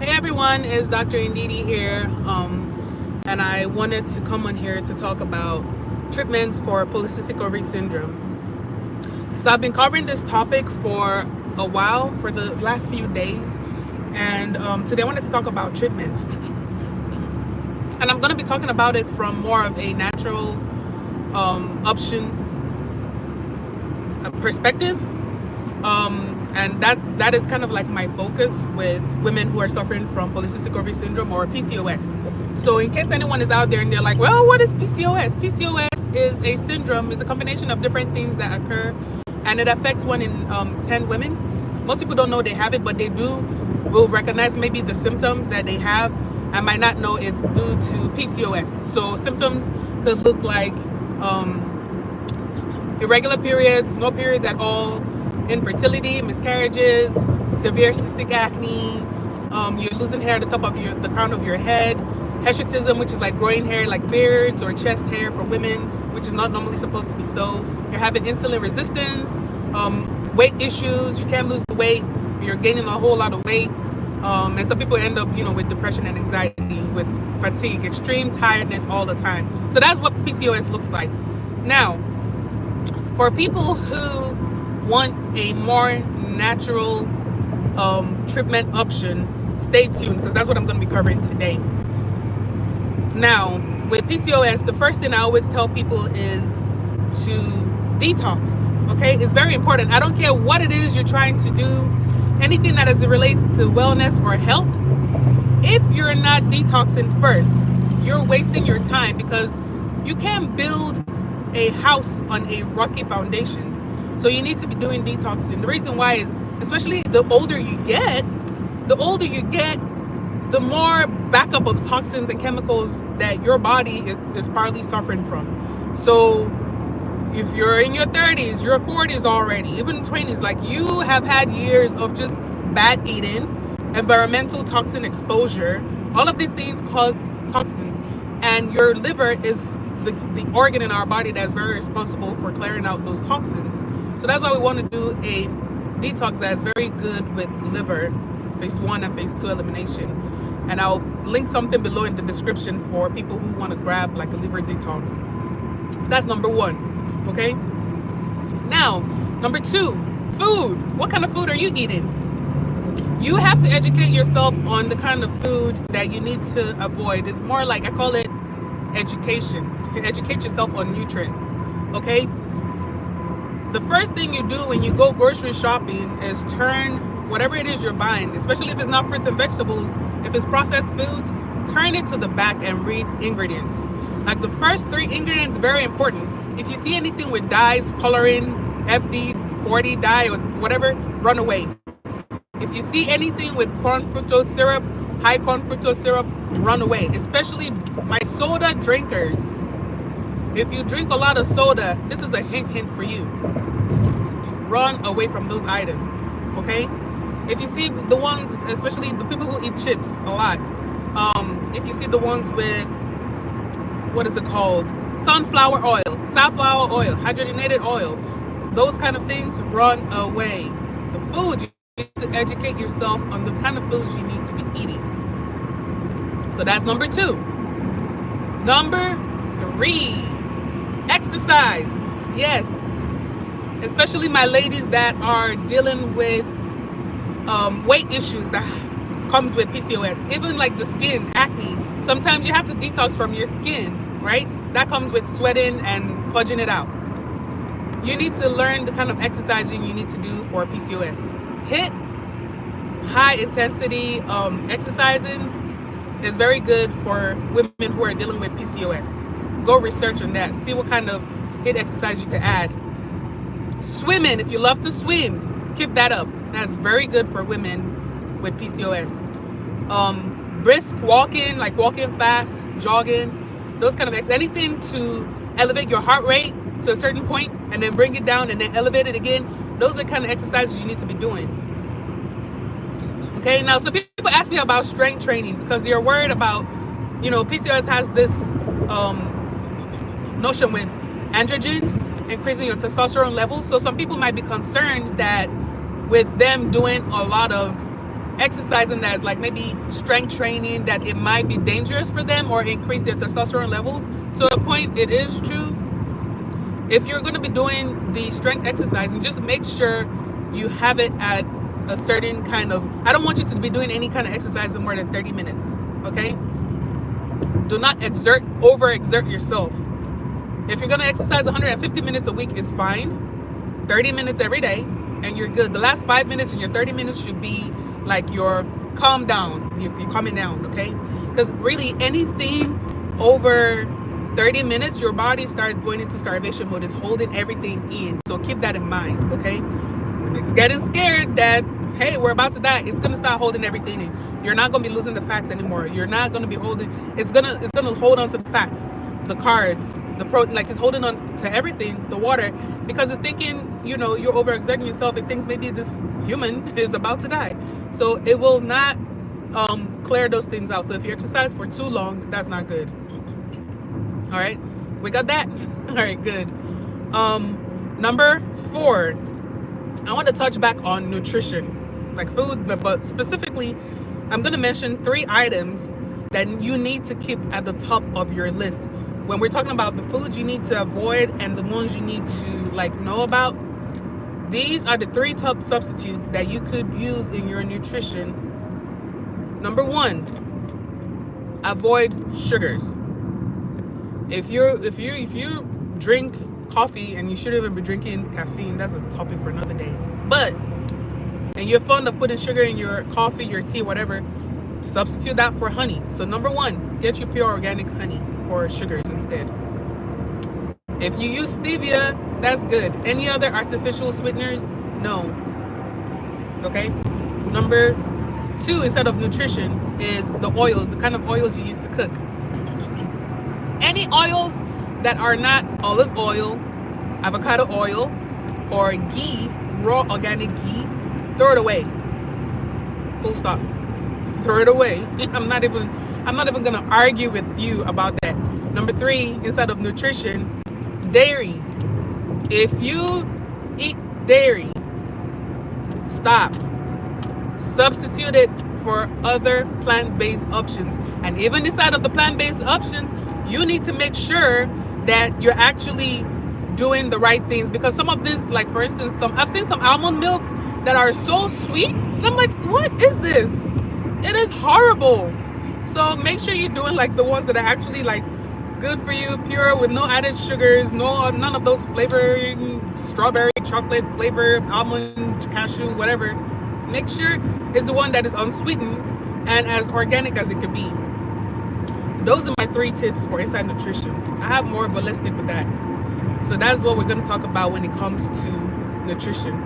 Hey everyone, it's Dr. Ndidi here, and I wanted to come on here to talk about treatments for polycystic ovary syndrome. So I've been covering this topic for a while, for the last few days, and today I wanted to talk about treatments. And I'm going to be talking about it from more of a natural option perspective. And that is kind of like my focus with women who are suffering from polycystic ovary syndrome or PCOS. So in case anyone is out there and they're like, well, what is PCOS? PCOS is a syndrome, it's a combination of different things that occur, and it affects 1 in 10 women. Most people don't know they have it, but they will recognize maybe the symptoms that they have and might not know it's due to PCOS. So symptoms could look like irregular periods, no periods at all, infertility, miscarriages, severe cystic acne, you're losing hair at the top of the crown of your head, hirsutism, which is like growing hair like beards or chest hair for women, which is not normally supposed to be so. You're having insulin resistance, weight issues, you can't lose the weight, you're gaining a whole lot of weight, and some people end up, with depression and anxiety, with fatigue, extreme tiredness all the time. So that's what PCOS looks like. Now, for people who want a more natural treatment option, stay tuned because that's what I'm going to be covering today. Now, with PCOS, the first thing I always tell people is to detox. Okay, it's very important. I don't care what it is you're trying to do, anything that as it relates to wellness or health. If you're not detoxing first, you're wasting your time because you can't build a house on a rocky foundation. So you need to be doing detoxing. The reason why is, especially the older you get, the more backup of toxins and chemicals that your body is partly suffering from. So if you're in your 30s, your 40s already, even 20s, like you have had years of just bad eating, environmental toxin exposure, all of these things cause toxins, and your liver is the organ in our body that's very responsible for clearing out those toxins. So that's why we want to do a detox that's very good with liver, phase 1 and phase 2 elimination. And I'll link something below in the description for people who want to grab like a liver detox. That's number 1, okay? Now, number 2, food. What kind of food are you eating? You have to educate yourself on the kind of food that you need to avoid. It's more like, I call it education. Educate yourself on nutrients, okay? The first thing you do when you go grocery shopping is turn whatever it is you're buying, especially if it's not fruits and vegetables, if it's processed foods, turn it to the back and read ingredients. Like the first 3 ingredients, very important. If you see anything with dyes, coloring, FD, 40 dye, or whatever, run away. If you see anything with corn fructose syrup, high corn fructose syrup, run away. Especially my soda drinkers. If you drink a lot of soda, this is a hint for you. Run away from those items, okay? If you see the ones, especially the people who eat chips a lot, if you see the ones with, what is it called? Sunflower oil, hydrogenated oil, those kind of things, run away. The food, you need to educate yourself on the kind of foods you need to be eating. So that's number 2. Number 3, exercise. Yes, especially my ladies that are dealing with weight issues that comes with PCOS, even like the skin, acne. Sometimes you have to detox from your skin, right? That comes with sweating and purging it out. You need to learn the kind of exercising you need to do for PCOS. HIIT, high intensity exercising, is very good for women who are dealing with PCOS. Go research on that. See what kind of HIIT exercise you can add. Swimming, if you love to swim, keep that up. That's very good for women with PCOS. Brisk walking, like walking fast, jogging, those kind of anything to elevate your heart rate to a certain point and then bring it down and then elevate it again. Those are the kind of exercises you need to be doing. Okay, now so people ask me about strength training because they're worried about, PCOS has this notion with androgens increasing your testosterone levels. So some people might be concerned that with them doing a lot of exercising that is like maybe strength training, that it might be dangerous for them or increase their testosterone levels. To a point, it is true. If you're going to be doing the strength exercising, just make sure you have it at a certain kind of, I don't want you to be doing any kind of exercise in more than 30 minutes, okay? Do not overexert yourself. If you're going to exercise 150 minutes a week is fine. 30 minutes every day, and you're good. The last 5 minutes in your 30 minutes should be like your calm down. You're calming down, okay? Because really anything over 30 minutes, your body starts going into starvation mode. It's holding everything in. So keep that in mind, okay? When it's getting scared that, hey, we're about to die, it's going to start holding everything in. You're not going to be losing the fats anymore. You're not going to be holding, it's going to hold on to the fats, the carbs, the protein, like it's holding on to everything, the water, because it's thinking, you know, you're overexerting yourself. It thinks maybe this human is about to die. So it will not clear those things out. So if you exercise for too long, that's not good. All right, we got that. All right, good. Number 4, I want to touch back on nutrition, like food, but specifically, I'm going to mention 3 items that you need to keep at the top of your list. When we're talking about the foods you need to avoid and the ones you need to like know about, these are the 3 top substitutes that you could use in your nutrition. Number 1, avoid sugars. If you drink coffee, and you shouldn't even be drinking caffeine, that's a topic for another day. But, and you're fond of putting sugar in your coffee, your tea, whatever, substitute that for honey. So number 1, get you pure organic honey for sugars instead. If you use stevia, that's good. Any other artificial sweeteners, no. Okay. Number 2, instead of nutrition, is the oils, the kind of oils you use to cook. Any oils that are not olive oil, avocado oil, or ghee, raw organic ghee, throw it away. Full stop. Throw it away. I'm not even gonna argue with you about that. Number 3, instead of nutrition, dairy. If you eat dairy, stop. Substitute it for other plant-based options. And even inside of the plant-based options, you need to make sure that you're actually doing the right things, because some of this, like for instance, I've seen some almond milks that are so sweet, and I'm like, what is this? It is horrible. So make sure you're doing like the ones that are actually like good for you, pure, with no added sugars, none of those flavoring, strawberry, chocolate flavor, almond, cashew, whatever. Make sure it's the one that is unsweetened and as organic as it could be. Those are my 3 tips for inside nutrition. I have more, but let's stick with that. So that's what we're going to talk about when it comes to nutrition.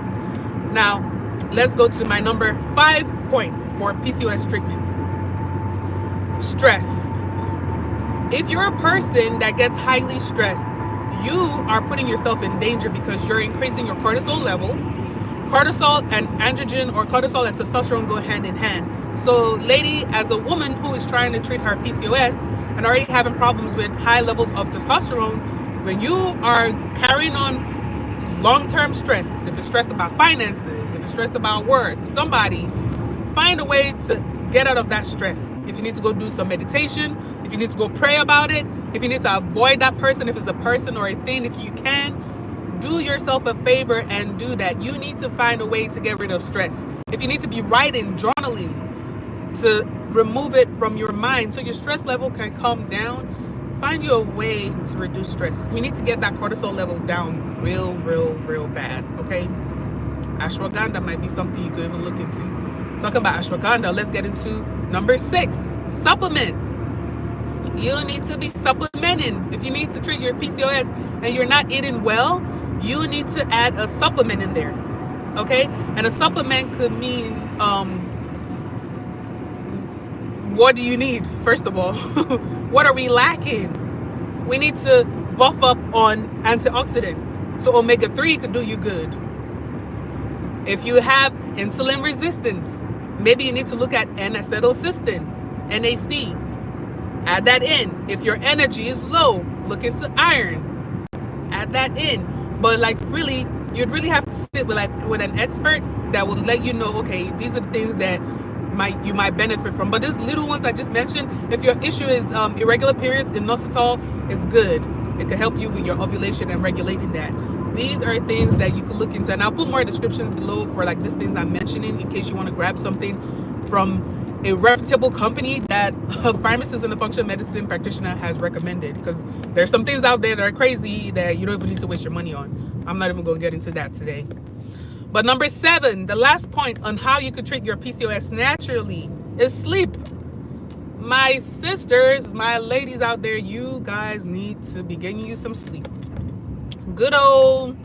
Now, let's go to my number 5 point for PCOS treatment. Stress. If you're a person that gets highly stressed, you are putting yourself in danger because you're increasing your cortisol level. Cortisol and androgen, or cortisol and testosterone, go hand in hand. So lady, as a woman who is trying to treat her PCOS and already having problems with high levels of testosterone, when you are carrying on long-term stress, if it's stress about finances, if it's stress about work, somebody, find a way to get out of that stress. If you need to go do some meditation, if you need to go pray about it, if you need to avoid that person, if it's a person or a thing, if you can, do yourself a favor and do that. You need to find a way to get rid of stress. If you need to be writing, journaling, to remove it from your mind so your stress level can come down, find you a way to reduce stress. We need to get that cortisol level down real bad, okay? Ashwagandha might be something you could even look into. Talking about ashwagandha, let's get into number 6, supplement. You need to be supplementing. If you need to treat your PCOS and you're not eating well, you need to add a supplement in there, okay? And a supplement could mean, what do you need, first of all? What are we lacking? We need to buff up on antioxidants. So omega-3 could do you good. If you have insulin resistance, maybe you need to look at N-acetylcysteine, NAC. Add that in. If your energy is low, look into iron. Add that in. But like really, you'd really have to sit with an expert that will let you know, okay, these are the things that you might benefit from. But these little ones I just mentioned, if your issue is irregular periods, inositol is good. It can help you with your ovulation and regulating that. These are things that you can look into, and I'll put more descriptions below for like these things I'm mentioning in case you want to grab something from a reputable company that a pharmacist and a functional medicine practitioner has recommended, because there's some things out there that are crazy that you don't even need to waste your money on. I'm not even going to get into that today. But number 7, the last point on how you could treat your PCOS naturally is sleep. My sisters, my ladies out there, you guys need to be getting you some sleep. Good old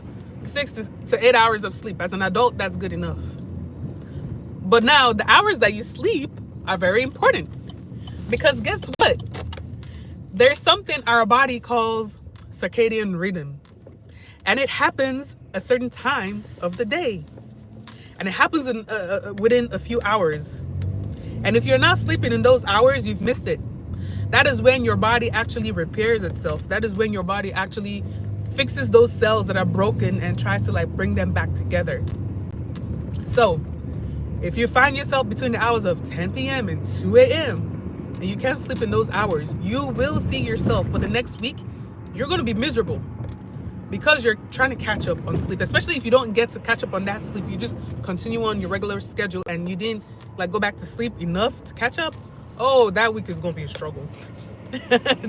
6 to 8 hours of sleep. As an adult, that's good enough. But now the hours that you sleep are very important, because guess what? There's something our body calls circadian rhythm, and it happens a certain time of the day, and it happens in within a few hours. And if you're not sleeping in those hours, you've missed it. That is when your body actually repairs itself. That is when your body actually fixes those cells that are broken and tries to like bring them back together. So if you find yourself between the hours of 10 p.m. and 2 a.m. and you can't sleep in those hours, you will see yourself for the next week, you're going to be miserable, because you're trying to catch up on sleep. Especially if you don't get to catch up on that sleep, you just continue on your regular schedule and you didn't like go back to sleep enough to catch up. Oh, that week is going to be a struggle.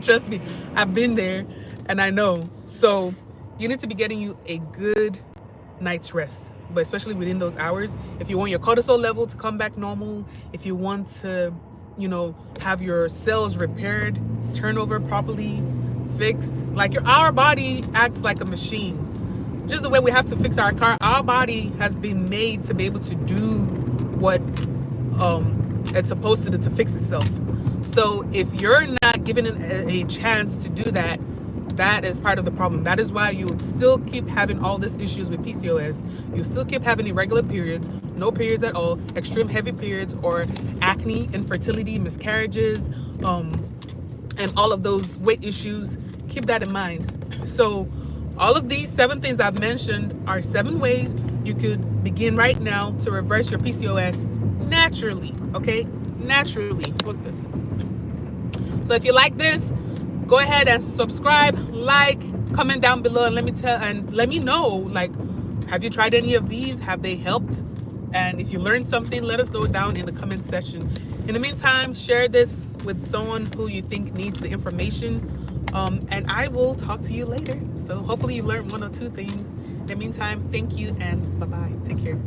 Trust me, I've been there and I know. So you need to be getting you a good night's rest, but especially within those hours. If you want your cortisol level to come back normal, if you want to, have your cells repaired, turnover properly fixed, like our body acts like a machine. Just the way we have to fix our car, our body has been made to be able to do what it's supposed to do to fix itself. So if you're not given a chance to do that, that is part of the problem. That is why you still keep having all these issues with PCOS. You still keep having irregular periods, no periods at all, extreme heavy periods, or acne, infertility, miscarriages, and all of those weight issues. Keep that in mind. So all of these 7 things I've mentioned are 7 ways you could begin right now to reverse your PCOS naturally. Okay, naturally. What's this? So if you like this, go ahead and subscribe, like, comment down below, and let me know, like, have you tried any of these? Have they helped? And if you learned something, let us know down in the comment section. In the meantime, share this with someone who you think needs the information. And I will talk to you later. So hopefully you learned 1 or 2 things. In the meantime, thank you and bye-bye. Take care.